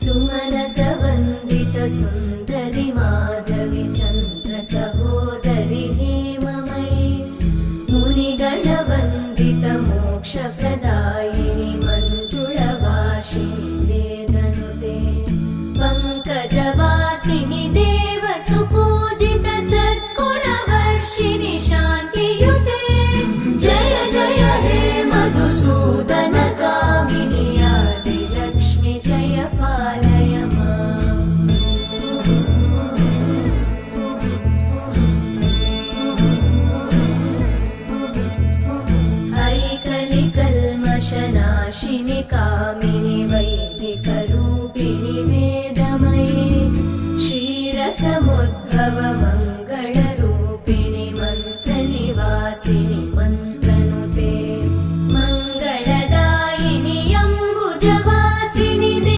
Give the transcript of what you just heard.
सुमनसवन्दित सुन्दरि माधवि चन्द्र सहोदरि हेममयि मुनिगणवन्दित मोक्षप्रदायिनि मञ्जुळभाषिणि वेदनुते पङ्कजवासिनि देवसुपूजित सद्गुणवर्षिणि शान्तियुते जय जय हे मधुसूदन कामिनि आदिलक्ष्मि जय पालय माम्। ऐकलिकल्मषनाशिनि कामिनि